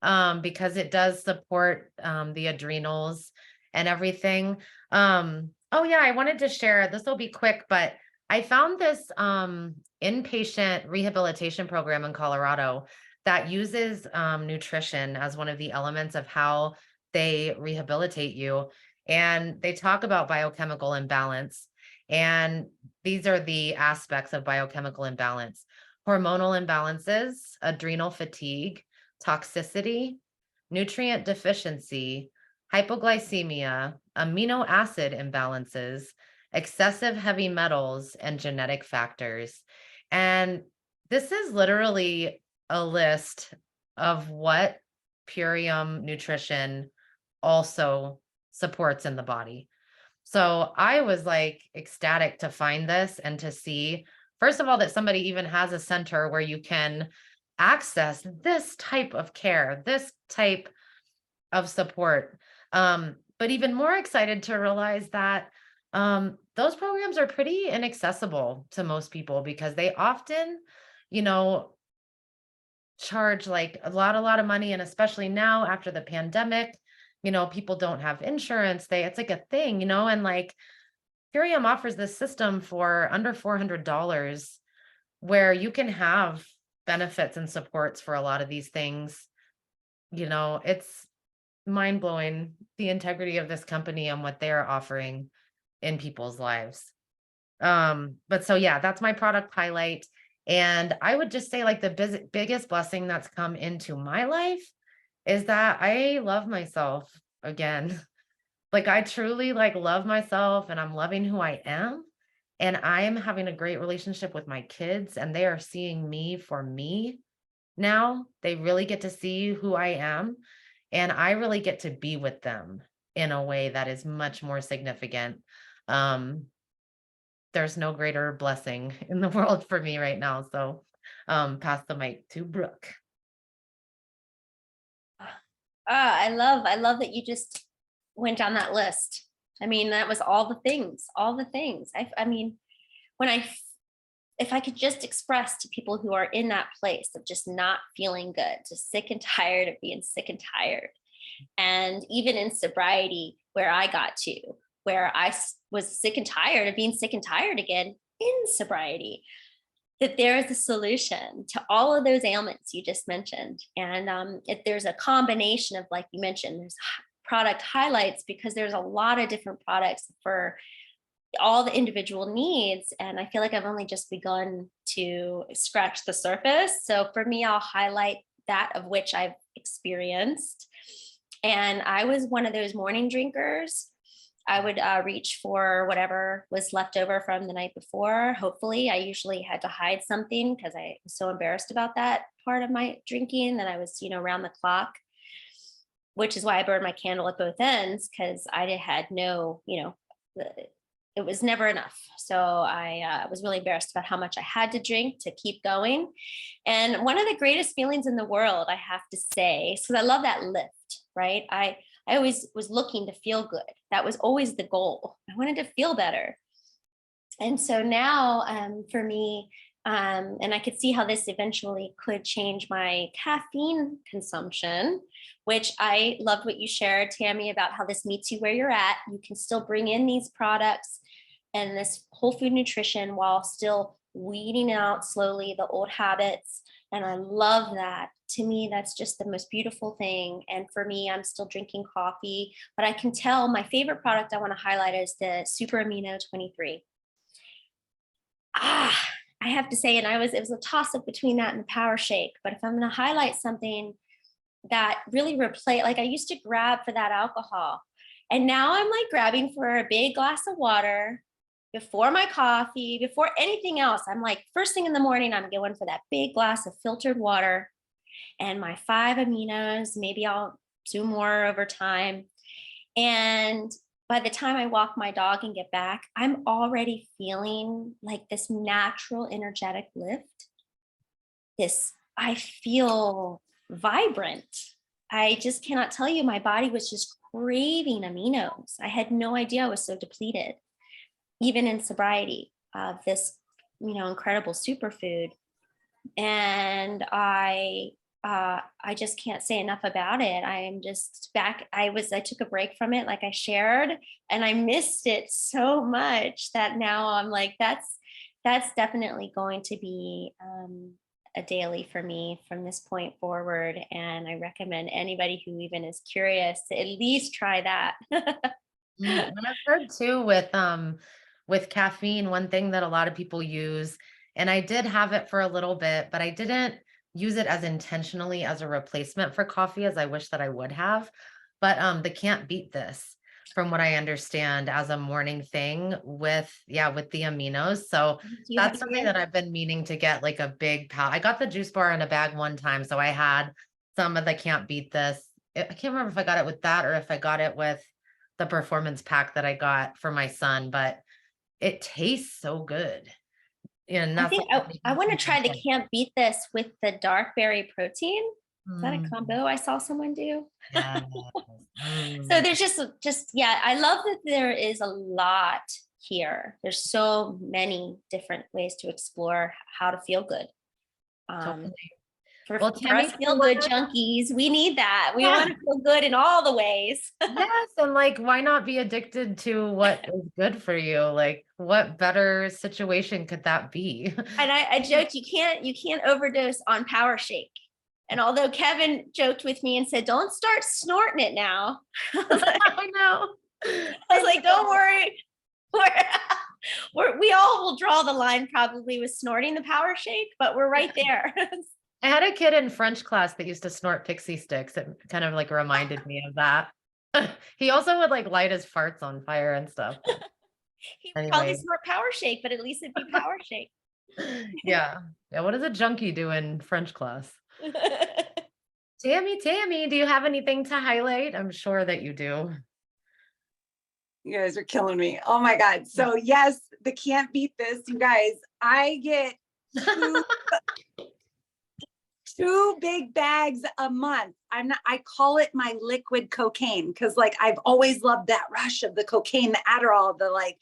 because it does support the adrenals and everything. Oh yeah, I wanted to share, this will be quick, but I found this inpatient rehabilitation program in Colorado that uses nutrition as one of the elements of how they rehabilitate you. And they talk about biochemical imbalance. And these are the aspects of biochemical imbalance: hormonal imbalances, adrenal fatigue, toxicity, nutrient deficiency, hypoglycemia, amino acid imbalances, excessive heavy metals, and genetic factors. And this is literally a list of what Purium nutrition also supports in the body. So I was like ecstatic to find this and to see, first of all, that somebody even has a center where you can access this type of care, this type of support. But even more excited to realize that those programs are pretty inaccessible to most people, because they often, you know, charge like a lot of money. And especially now after the pandemic, people don't have insurance. It's like a thing, and like Purium offers this system for under $400 where you can have benefits and supports for a lot of these things. It's mind blowing, the integrity of this company and what they are offering in people's lives. But so yeah, that's my product highlight. And I would just say like the biggest blessing that's come into my life is that I love myself again. Like I truly like love myself, and I'm loving who I am. And I am having a great relationship with my kids, and they are seeing me for me now. They really get to see who I am, and I really get to be with them in a way that is much more significant. There's no greater blessing in the world for me right now. So pass the mic to Brooke. I love that you just went down that list. I mean, that was all the things. I mean, if I could just express to people who are in that place of just not feeling good, just sick and tired of being sick and tired. And even in sobriety, where I got to, where I was sick and tired of being sick and tired again in sobriety, that there is a solution to all of those ailments you just mentioned. And if there's a combination of, like you mentioned, there's product highlights, because there's a lot of different products for all the individual needs. And I feel like I've only just begun to scratch the surface. So for me, I'll highlight that of which I've experienced. And I was one of those morning drinkers. I would reach for whatever was left over from the night before. Hopefully, I usually had to hide something because I was so embarrassed about that part of my drinking that I was, around the clock, which is why I burned my candle at both ends, because I had no, it was never enough. So I was really embarrassed about how much I had to drink to keep going. And one of the greatest feelings in the world, I have to say, because I love that lift, right? I always was looking to feel good. That was always the goal. I wanted to feel better. And so now for me, and I could see how this eventually could change my caffeine consumption, which I loved what you shared, Tammie, about how this meets you where you're at. You can still bring in these products and this whole food nutrition while still weeding out slowly the old habits. And I love that. To me, that's just the most beautiful thing. And for me, I'm still drinking coffee, but I can tell my favorite product I want to highlight is the Super Amino 23. I have to say, it was a toss up between that and the Power Shake. But if I'm going to highlight something that really replaced, like I used to grab for that alcohol, and now I'm like grabbing for a big glass of water before my coffee, before anything else. I'm like, first thing in the morning, I'm going for that big glass of filtered water and my 5 aminos. Maybe I'll do more over time. And by the time I walk my dog and get back, I'm already feeling like this natural energetic lift. I feel vibrant. I just cannot tell you, my body was just craving aminos. I had no idea I was so depleted, even in sobriety of this, incredible superfood. And I just can't say enough about it. I am just back. I took a break from it, like I shared, and I missed it so much that now I'm like, that's definitely going to be a daily for me from this point forward. And I recommend anybody who even is curious to at least try that. And I've heard too with caffeine, one thing that a lot of people use, and I did have it for a little bit, but I didn't use it as intentionally as a replacement for coffee as I wish that I would have. But the can't beat this, from what I understand, as a morning thing with the aminos. So Do you that's have something it? that I've been meaning to get, like a big I got the juice bar in a bag one time, so I had some of the can't beat this. I can't remember if I got it with that or if I got it with the performance pack that I got for my son, but it tastes so good. And I that's think like I want to try the like, can't beat this with the dark berry protein. Is that a mm, combo I saw someone do? yes. So Mm. there's yeah, I love that there is a lot here. There's so many different ways to explore how to feel good. Totally. For, Well, for us Tammie, feel good junkies, we need that. We want to feel good in all the ways. yes, and like, why not be addicted to what is good for you? Like, what better situation could that be? And I joked, you can't overdose on Power Shake. And although Kevin joked with me and said, don't start snorting it now. I know. I was like, don't worry. We all will draw the line probably with snorting the Power Shake, but we're right there. I had a kid in French class that used to snort pixie sticks. It kind of like reminded me of that. He also would like light his farts on fire and stuff. He would probably Anyway, snort Power Shake, but at least it'd be Power Shake. yeah. Yeah. What does a junkie do in French class? Tammie, do you have anything to highlight? I'm sure that you do. You guys are killing me. Oh my God. So yes, the can't beat this, you guys. I get two big bags a month. I call it my liquid cocaine because like I've always loved that rush of the cocaine, the Adderall, the like,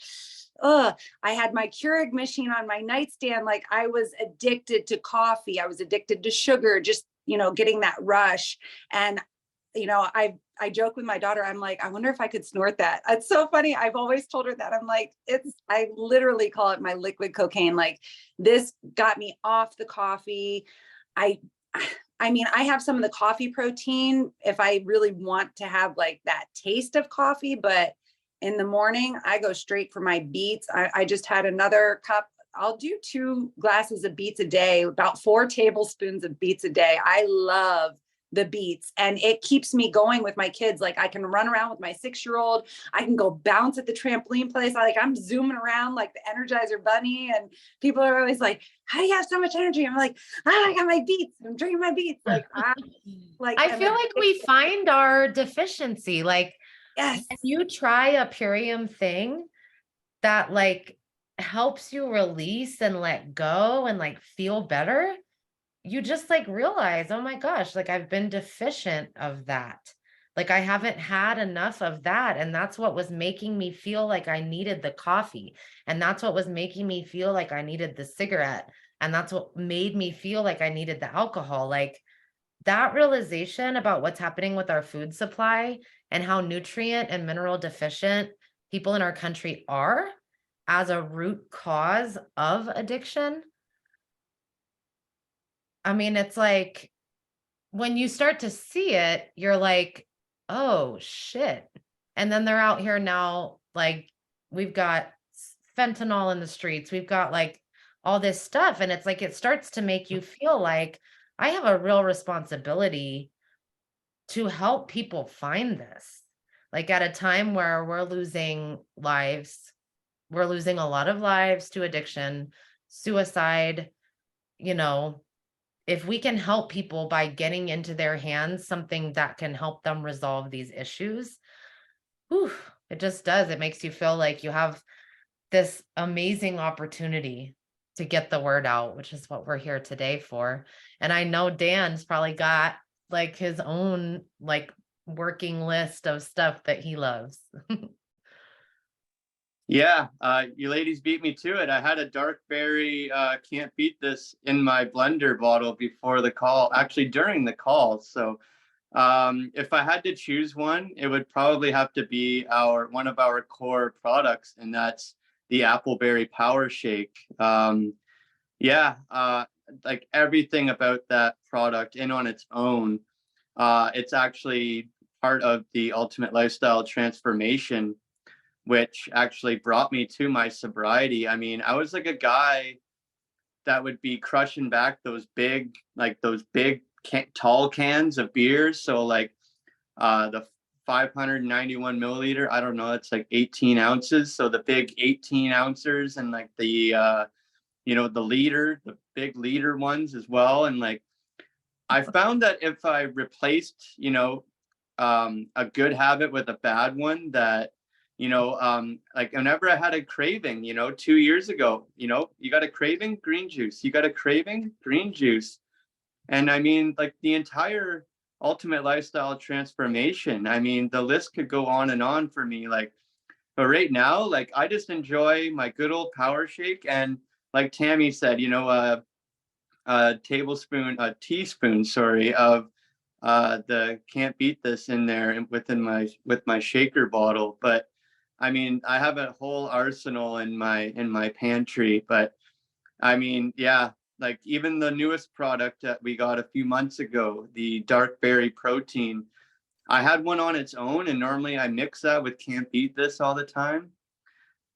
I had my Keurig machine on my nightstand. Like I was addicted to coffee. I was addicted to sugar, just, getting that rush. And, I joke with my daughter. I'm like, I wonder if I could snort that. It's so funny. I've always told her that. I'm like, I literally call it my liquid cocaine. Like this got me off the coffee. I mean, I have some of the coffee protein if I really want to have like that taste of coffee, but in the morning, I go straight for my beets. I just had another cup. I'll do 2 glasses of beets a day, about 4 tablespoons of beets a day. I love the beets and it keeps me going with my kids. Like I can run around with my 6-year-old. I can go bounce at the trampoline place. I'm zooming around like the Energizer Bunny, and people are always like, how do you have so much energy? I'm like, I got my beets. I'm drinking my beets. I feel like we find our deficiency. Like, yes, if you try a Purium thing that like helps you release and let go and like feel better, you just like realize, oh my gosh, like I've been deficient of that. Like I haven't had enough of that. And that's what was making me feel like I needed the coffee. And that's what was making me feel like I needed the cigarette. And that's what made me feel like I needed the alcohol. Like that realization about what's happening with our food supply and how nutrient and mineral deficient people in our country are as a root cause of addiction. I mean, it's like when you start to see it, you're like, oh shit. And then they're out here now, like we've got fentanyl in the streets, we've got like all this stuff. And it's like it starts to make you feel like I have a real responsibility to help people find this. Like at a time where we're losing lives, we're losing a lot of lives to addiction, suicide, you know, if we can help people by getting into their hands something that can help them resolve these issues, whew, it just does. It makes you feel like you have this amazing opportunity to get the word out, which is what we're here today for. And I know Dan's probably got like his own like working list of stuff that he loves. Yeah, you ladies beat me to it. I had a dark berry, can't beat this in my blender bottle before the call, actually during the call. So if I had to choose one, it would probably have to be one of our core products, and that's the Appleberry Power Shake. Yeah, like everything about that product in on its own, it's actually part of the ultimate lifestyle transformation, which actually brought me to my sobriety. I mean, I was like a guy that would be crushing back those big tall cans of beers. So like the 591 milliliter, I don't know, it's like 18 ounces. So the big 18 ounces and like the the big liter ones as well. And like I found that if I replaced, a good habit with a bad one, that like whenever I had a craving, 2 years ago, you got a craving, green juice, you got a craving, green juice. And I mean, like the entire ultimate lifestyle transformation, I mean, the list could go on and on for me. Like, but right now, like I just enjoy my good old power shake. And like Tammie said, a teaspoon, sorry, of the can't beat this in there and with my shaker bottle. But I mean, I have a whole arsenal in my pantry. But I mean, yeah, like even the newest product that we got a few months ago, the dark berry protein, I had one on its own, and normally I mix that with can't beat this all the time.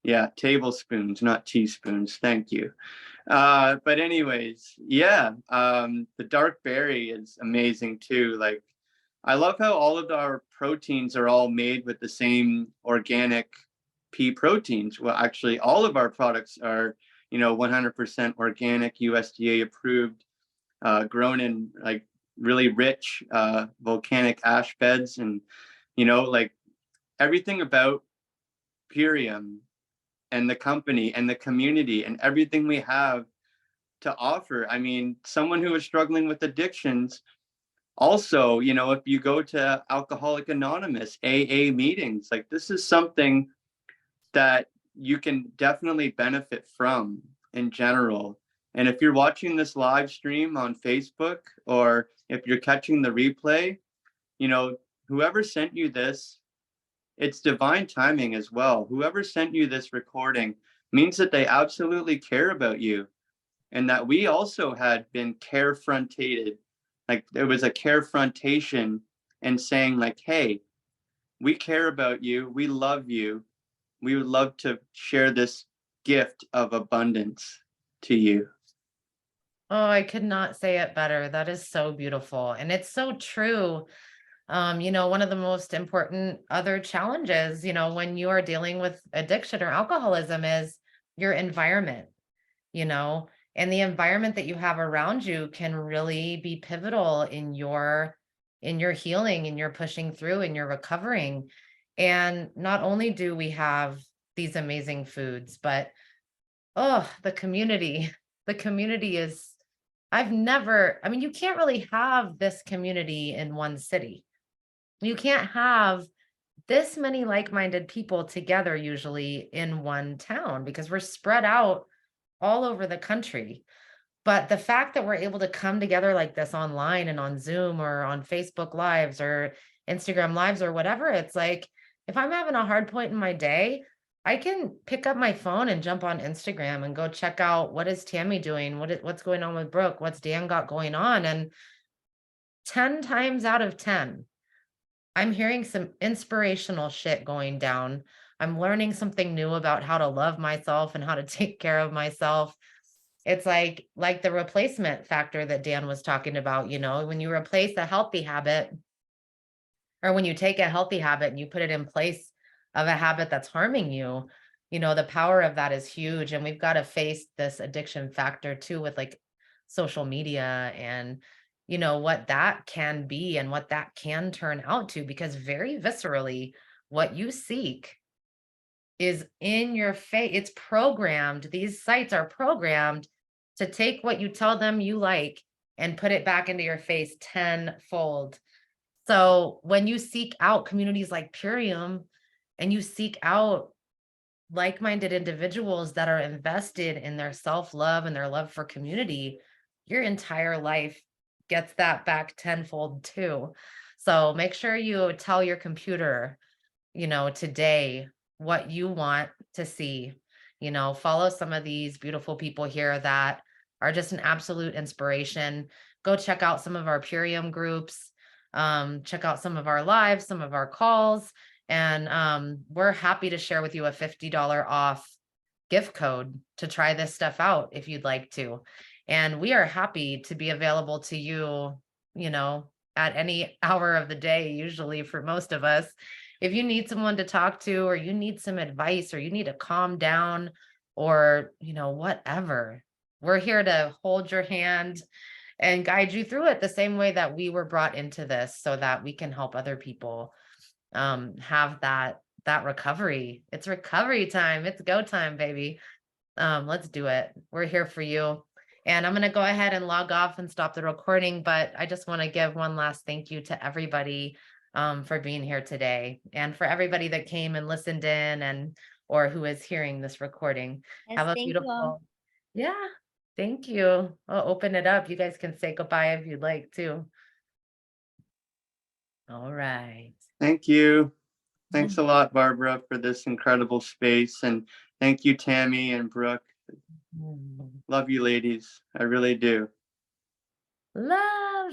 Yeah, tablespoons, not teaspoons. Thank you. But anyways, yeah, the dark berry is amazing too. Like, I love how all of our proteins are all made with the same organic pea proteins. Well, actually, all of our products are, 100% organic, USDA approved, grown in like really rich volcanic ash beds, and like everything about Purium and the company and the community and everything we have to offer. I mean, someone who is struggling with addictions, also, if you go to Alcoholic Anonymous, AA meetings, like this is something that you can definitely benefit from in general. And if you're watching this live stream on Facebook, or if you're catching the replay, whoever sent you this, it's divine timing as well. Whoever sent you this recording means that they absolutely care about you, and that we also had been carefrontated. Like there was a carefrontation and saying like, hey, we care about you. We love you. We would love to share this gift of abundance to you. Oh, I could not say it better. That is so beautiful. And it's so true. One of the most important other challenges, when you are dealing with addiction or alcoholism is your environment, you know, and the environment that you have around you can really be pivotal in your healing, in your pushing through, in your recovering. And not only do we have these amazing foods, but oh, the community. The community is, I mean, you can't really have this community in one city. You can't have this many like-minded people together usually in one town because we're spread out all over the country. But the fact that we're able to come together like this online and on Zoom or on Facebook Lives or Instagram Lives or whatever, it's like if I'm having a hard point in my day, I can pick up my phone and jump on Instagram and go check out what is Tammie doing, what's going on with Brooke, what's Dan got going on, and 10 times out of 10, I'm hearing some inspirational shit going down. I'm learning something new about how to love myself and how to take care of myself. It's like the replacement factor that Dan was talking about, when you replace a healthy habit, or when you take a healthy habit and you put it in place of a habit that's harming you, the power of that is huge. And we've got to face this addiction factor too with like social media and what that can be and what that can turn out to, because very viscerally what you seek is in your face. It's programmed. These sites are programmed to take what you tell them you like and put it back into your face tenfold. So when you seek out communities like Purium and you seek out like-minded individuals that are invested in their self-love and their love for community, your entire life gets that back tenfold too. So make sure you tell your computer, today what you want to see. Follow some of these beautiful people here that are just an absolute inspiration. Go check out some of our Purium groups. Check out some of our lives, some of our calls, and we're happy to share with you a $50 off gift code to try this stuff out if you'd like to. And we are happy to be available to you, at any hour of the day, usually for most of us. If you need someone to talk to, or you need some advice, or you need to calm down, or, whatever, we're here to hold your hand and guide you through it the same way that we were brought into this, so that we can help other people have that recovery. It's recovery time. It's go time, baby. Let's do it. We're here for you. And I'm going to go ahead and log off and stop the recording, but I just want to give one last thank you to everybody for being here today, and for everybody that came and listened in, or who is hearing this recording. Yes, Have a thank you all. beautiful, yeah, thank you. I'll open it up. You guys can say goodbye if you'd like to. All right. Thank you. Thanks a lot, Barbara, for this incredible space. And thank you, Tammie and Brooke. Love you, ladies. I really do. Love.